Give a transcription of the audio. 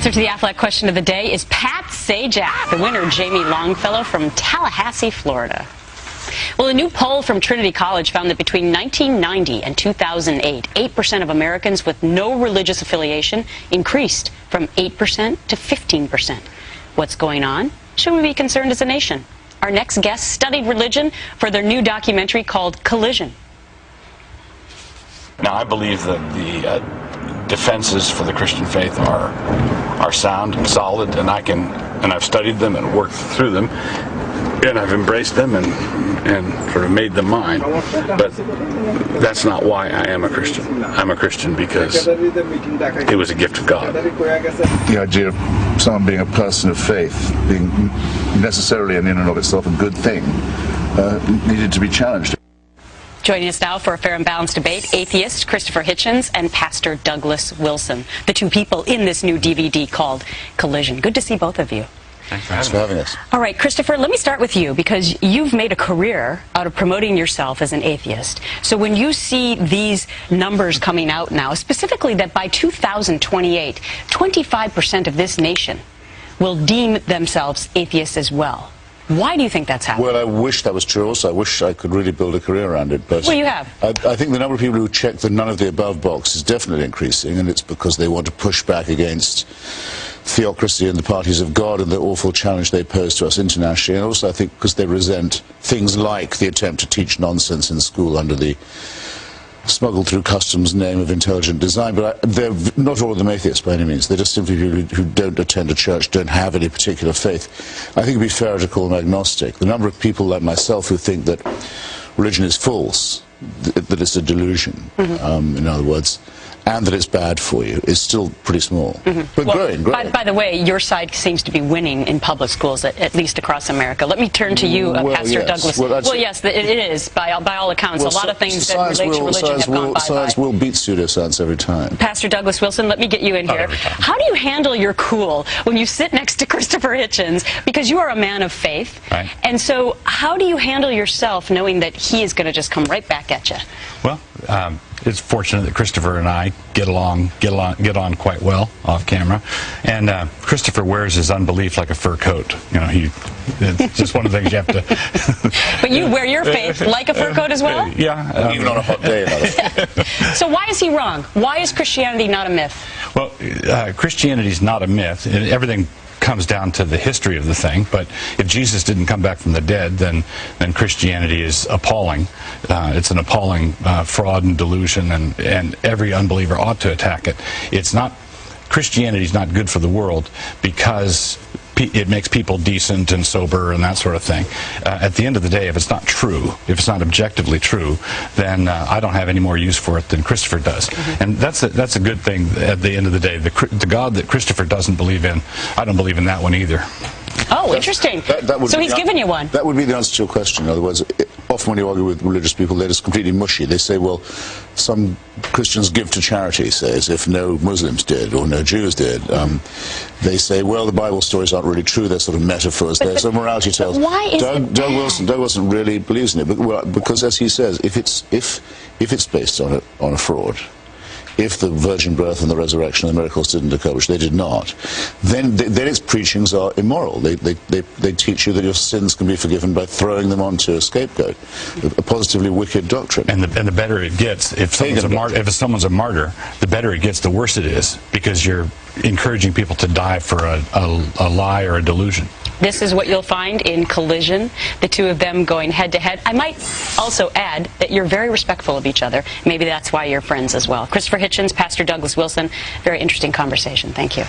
answer to the Affleck question of the day is Pat Sajak. The winner, Jamie Longfellow from Tallahassee, Florida. Well, a new poll from Trinity College found that between 1990 and 2008, 8% of Americans with no religious affiliation increased from 8% to 15%. What's going on? Should we be concerned as a nation? Our next guest studied religion for their new documentary called Collision. Now, I believe that the defenses for the Christian faith are sound and solid, and I've studied them and worked through them, and I've embraced them and sort of made them mine. But that's not why I am a Christian. I'm a Christian because it was a gift of God. The idea of someone being a person of faith, being necessarily and in and of itself a good thing, needed to be challenged. Joining us now for a fair and balanced debate, atheist Christopher Hitchens and Pastor Douglas Wilson, the two people in this new DVD called Collision. Good to see both of you. Thanks for having us. All right, Christopher, let me start with you because you've made a career out of promoting yourself as an atheist. So when you see these numbers coming out now, specifically that by 2028, 25% of this nation will deem themselves atheists as well. Why do you think that's happening? Well, I wish that was true also. I wish I could really build a career around it. But well, you have. I think the number of people who check the none of the above box is definitely increasing, and it's because they want to push back against theocracy and the parties of God and the awful challenge they pose to us internationally, and also I think because they resent things like the attempt to teach nonsense in school under the smuggled through customs name of intelligent design. But they're not all of them atheists by any means. They're just simply people who don't attend a church, don't have any particular faith. I think it would be fairer to call them agnostic. The number of people like myself who think that religion is false, that it's a delusion, in other words, and that it's bad for you, is still pretty small. But well, growing. By the way, your side seems to be winning in public schools, at least across America. Let me turn to you, Pastor Douglas. Well, yes, it is, by all accounts. Well, a lot of things that relate to religion have gone bye-bye. Science will beat pseudoscience every time. Pastor Douglas Wilson, let me get you in here. How do you handle your cool when you sit next to Christopher Hitchens? Because you are a man of faith. Right. And so how do you handle yourself knowing that he is going to just come right back at you? Well, it's fortunate that Christopher and I get on quite well off camera, and Christopher wears his unbelief like a fur coat. You know, it's just one of the things you have to. But you wear your faith like a fur coat as well? Yeah, even on a hot day. So why is he wrong? Why is Christianity not a myth? Well, Christianity is not a myth. Everything comes down to the history of the thing, but if Jesus didn't come back from the dead, then Christianity is appalling. It's an appalling fraud and delusion, and every unbeliever ought to attack it. Christianity is not good for the world because it makes people decent and sober and that sort of thing. At the end of the day, if it's not true, if it's not objectively true, then I don't have any more use for it than Christopher does. And that's a good thing at the end of the day. The God that Christopher doesn't believe in, I don't believe in that one either. Oh, interesting. So he's given you one. That would be the answer to your question. In other words, often when you argue with religious people, they're just completely mushy. They say, well, some Christians give to charity, say, as if no Muslims did or no Jews did. They say, well, the Bible stories aren't really true. They're sort of metaphors. They're sort of morality tales. Why is Doug Wilson really believes in it, because, as he says, if it's based on a fraud, if the virgin birth and the resurrection and the miracles didn't occur, which they did not, then its preachings are immoral. They teach you that your sins can be forgiven by throwing them onto a scapegoat, a positively wicked doctrine. And the better it gets, if someone's a martyr, the better it gets, the worse it is, because you're encouraging people to die for a lie or a delusion. This is what you'll find in Collision, the two of them going head-to-head. I might also add that you're very respectful of each other. Maybe that's why you're friends as well. Christopher Hitchens, Pastor Douglas Wilson, very interesting conversation. Thank you.